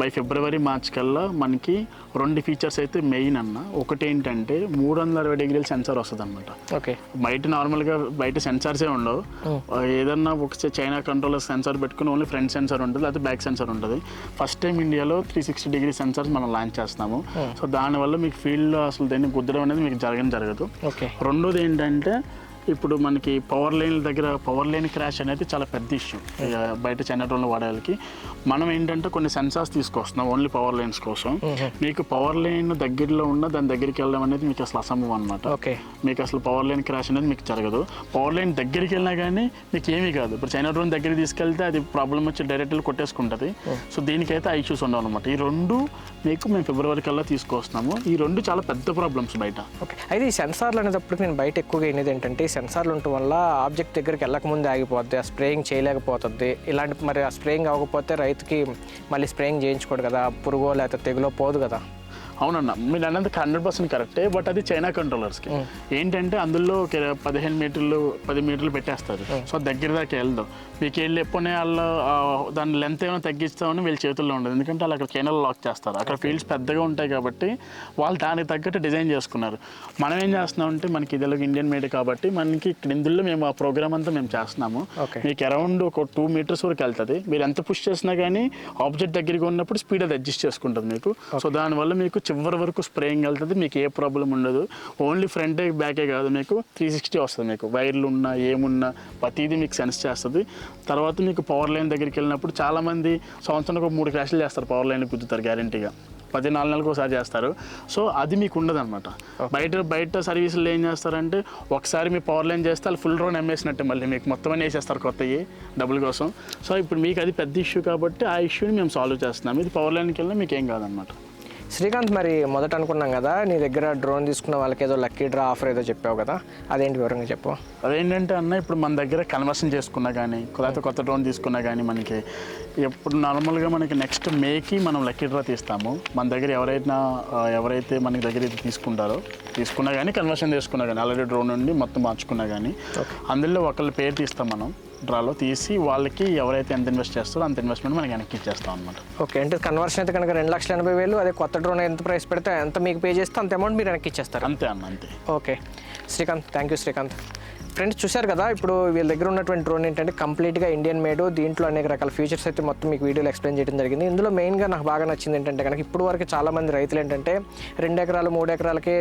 బై February, March కల్లా మనకి 2 ఫీచర్స్ అయితే మెయిన్ అన్న. ఒకటి ఏంటంటే 360 degrees సెన్సార్ వస్తుంది అనమాట. ఓకే. నార్మల్గా బయట సెన్సార్సే ఉండవు. ఏదన్నా ఒక చైనా కంట్రోలర్ సెన్సార్ పెట్టుకుని ఓన్లీ ఫ్రంట్ సెన్సార్ ఉంటుంది, లేకపోతే బ్యాక్ సెన్సార్ ఉంటుంది. ఫస్ట్ టైం ఇండియాలో 360 degrees సెన్సార్స్ మనం లాంచ్ చేస్తున్నాము. సో దానివల్ల మీకు ఫీల్డ్లో అసలు దేన్ని గుద్దడం అనేది మీకు జరగదు. రెండోది ఏంటంటే ఇప్పుడు మనకి పవర్ లైన్ క్రాష్ అనేది చాలా పెద్ద ఇష్యూ బయట చైనా డ్రోన్లు వాడే వాళ్ళకి. మనం ఏంటంటే కొన్ని సెన్సార్స్ తీసుకొస్తున్నాం ఓన్లీ పవర్ లైన్స్ కోసం. మీకు పవర్ లైన్ దగ్గరలో ఉన్న దాని దగ్గరికి వెళ్ళడం అనేది మీకు అసలు అసంభవం అనమాట. మీకు అసలు పవర్ లైన్ క్రాష్ అనేది మీకు జరగదు. పవర్ లైన్ దగ్గరికి వెళ్ళినా కానీ మీకు ఏమీ కాదు. ఇప్పుడు చైనా డ్రోన్ దగ్గరికి తీసుకెళ్తే అది ప్రాబ్లం వచ్చి డైరెక్ట్గా కొట్టేసుకుంటుంది. సో దీనికైతే ఆ ఇష్యూస్ ఉండవు అనమాట. ఈ 2 మీకు మేము February కల్లా తీసుకొస్తున్నాము. ఈ 2 చాలా పెద్ద ప్రాబ్లమ్స్ బయట. ఓకే. అయితే ఈ సెన్సార్లు అనేటప్పటికి నేను బయట ఎక్కువగా అయినది ఏంటంటే సెన్సార్లు ఉండటం వల్ల ఆబ్జెక్ట్ దగ్గరికి వెళ్ళకముందే ఆగిపోద్ది, ఆ స్ప్రేయింగ్ చేయలేకపోతుంది. ఇలాంటి మరి ఆ స్ప్రేయింగ్ అవ్వకపోతే రైతుకి మళ్ళీ స్ప్రేయింగ్ చేయించుకోడు కదా, పురుగో లేకపోతే తెగులో పోదు కదా. అవునన్నా, మీరు అన్నది 100% కరెక్టే. బట్ అది చైనా కంట్రోలర్స్కి ఏంటంటే అందులో 15 మీటర్లు 10 మీటర్లు పెట్టేస్తారు. సో దగ్గర దాకా వెళ్దాం, మీకు వెళ్ళి ఎప్పుడనే వాళ్ళు దాని లెంత్ ఏమైనా తగ్గిస్తామని వీళ్ళ చేతుల్లో ఉండదు. ఎందుకంటే వాళ్ళు అక్కడ చైనాలో లాక్ చేస్తారు. అక్కడ ఫీల్డ్స్ పెద్దగా ఉంటాయి కాబట్టి వాళ్ళు దానికి తగ్గట్టు డిజైన్ చేసుకున్నారు. మనం ఏం చేస్తున్నామంటే మనకి ఇది ఇండియన్ మేడ్ కాబట్టి మనకి ఇక్కడ ఇందులో మేము ఆ ప్రోగ్రామ్ అంతా మేము చేస్తున్నాము. మీకు అరౌండ్ ఒక 2 meters వరకు వెళ్తుంది. మీరు ఎంత పుష్ చేసినా కానీ ఆబ్జెక్ట్ దగ్గరికి ఉన్నప్పుడు స్పీడ్ అది అడ్జస్ట్ చేసుకుంటుంది మీకు. సో దానివల్ల మీకు చివరి వరకు స్ప్రేయింగ్ వెళ్తుంది, మీకు ఏ ప్రాబ్లం ఉండదు. ఓన్లీ ఫ్రంటే బ్యాకే కాదు, మీకు 360 వస్తుంది. మీకు వైర్లు ఉన్నా ఏమున్నా ప్రతిదీ మీకు సెన్స్ చేస్తుంది. తర్వాత మీకు పవర్ లైన్ దగ్గరికి వెళ్ళినప్పుడు చాలామంది సంవత్సరానికి 3 crashes చేస్తారు, పవర్ లైన్ గుద్దుతారు గ్యారంటీగా. 14 నెలలకు ఒకసారి చేస్తారు. సో అది మీకు ఉండదు అనమాట. బయట సర్వీసులు ఏం చేస్తారంటే ఒకసారి మీ పవర్ లైన్ చేస్తే వాళ్ళు ఫుల్ డ్రోన్ అమ్మేసినట్టే మళ్ళీ మీకు మొత్తం అన్నీ వేసేస్తారు కొత్తవి డబ్బుల కోసం. సో ఇప్పుడు మీకు అది పెద్ద ఇష్యూ కాబట్టి ఆ ఇష్యూని మేము సాల్వ్ చేస్తున్నాం. ఇది పవర్ లైన్కి వెళ్ళినా మీకు ఏం కాదనమాట. శ్రీకాంత్, మరి మొదట అనుకున్నాం కదా నీ దగ్గర డ్రోన్ తీసుకున్న వాళ్ళకి ఏదో లక్కీ డ్రా ఆఫర్ ఏదో చెప్పావు కదా, అదేంటి వివరంగా చెప్పు. అదేంటంటే అన్న, ఇప్పుడు మన దగ్గర కన్వర్షన్ చేసుకున్నా కానీ లేకపోతే కొత్త డ్రోన్ తీసుకున్నా కానీ మనకి ఎప్పుడు నార్మల్గా మనకి నెక్స్ట్ మేకి మనం లక్కీ డ్రా తీస్తాము. మన దగ్గర ఎవరైతే మన దగ్గర ఇది తీసుకున్నా కానీ కన్వర్షన్ చేసుకున్నా కానీ ఆల్రెడీ డ్రోన్ నుండి మొత్తం మార్చుకున్నా కానీ అందులో ఒకళ్ళ పేరు తీస్తాం మనం. డ్రాలో తీసి వాళ్ళకి ఎవరైతే ఎంత ఇన్వెస్ట్ చేస్తారో అంత ఇన్వెస్ట్మెంట్ మనకి వెనక్కి ఇచ్చేస్తాం అనమాట. ఓకే. అంటే కన్వర్షన్ అయితే కనుక 2,80,000, అదే కొత్త డ్రోన్ ఎంత ప్రైస్ పెడితే ఎంత మీకు పే చేస్తే అంత అమౌంట్ మీరు వెనక్కి ఇచ్చేస్తారు. అంతే అన్న, అంతే. Okay Srikanth, thank you Srikanth. Friends చూశారు కదా, ఇప్పుడు వీళ్ళ దగ్గర ఉన్నటువంటి డ్రోన్ ఏంటంటే కంప్లీట్గా ఇండియన్ మేడ్. దీంట్లో అనేక రకాల ఫీచర్స్ అయితే మొత్తం మీకు వీడియోలో ఎక్స్ప్లెయిన్ చేయడం జరిగింది. ఇందులో మెయిన్గా నాకు బాగా నచ్చింది ఏంటంటే కనుక ఇప్పుడు వరకు చాలామంది రైతులు ఏంటంటే 2 ఎకరాలు 3 ఎకరాలకే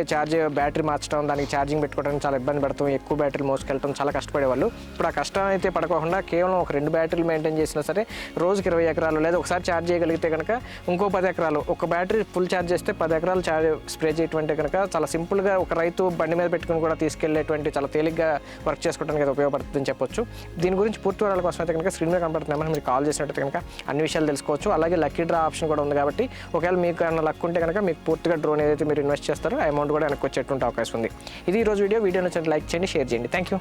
బ్యాటరీ మార్చడం, దానికి ఛార్జింగ్ పెట్టుకోవడానికి చాలా ఇబ్బంది పడతాం, ఎక్కువ బ్యాటరీలు మోసుకెళ్ళడం చాలా కష్టపడేవాళ్ళు. ఇప్పుడు ఆ కష్టం అయితే పడకుండా కేవలం ఒక 2 బ్యాటరీలు మెయింటైన్ చేసినా సరే రోజుకి 20 ఎకరాలు లేదా ఒకసారి ఛార్జ్ చేయగలిగితే కనుక ఇంకో 10 ఎకరాలు, ఒక బ్యాటరీ ఫుల్ ఛార్జ్ చేస్తే 10 ఎకరాలు స్ప్రే చేయటువంటి కనుక చాలా సింపుల్గా ఒక రైతు బండి మీద పెట్టుకుని కూడా తీసుకెళ్లేటువంటి చాలా తేలిగ్గా వర్క్ చేసుకోవడానికి అయితే ఉపయోగపడుతుందని చెప్పొచ్చు. దీని గురించి పూర్తి వివరాల కోసం అయితే కనుక స్క్రీన్ మీద కనబడుతున్న నెంబర్కి మీరు కాల్ చేసినట్టు కనుక అన్ని విషయాలు తెలుసుకోవచ్చు. అలాగే లక్కీ డ్రా ఆప్షన్ కూడా ఉంది కాబట్టి ఒకవేళ మీకు ఏమైనా లక్ ఉంటే కనుక మీకు పూర్తిగా డ్రోన్ ఏదైతే మీరు ఇన్వెస్ట్ చేస్తారో ఆ అమౌంట్ కూడా వెనక్కి వచ్చేటువంటి అవకాశం ఉంది. ఇది ఈ రోజు వీడియో నచ్చినట్టు లైక్ చేయండి, షేర్ చేయండి. Thank you.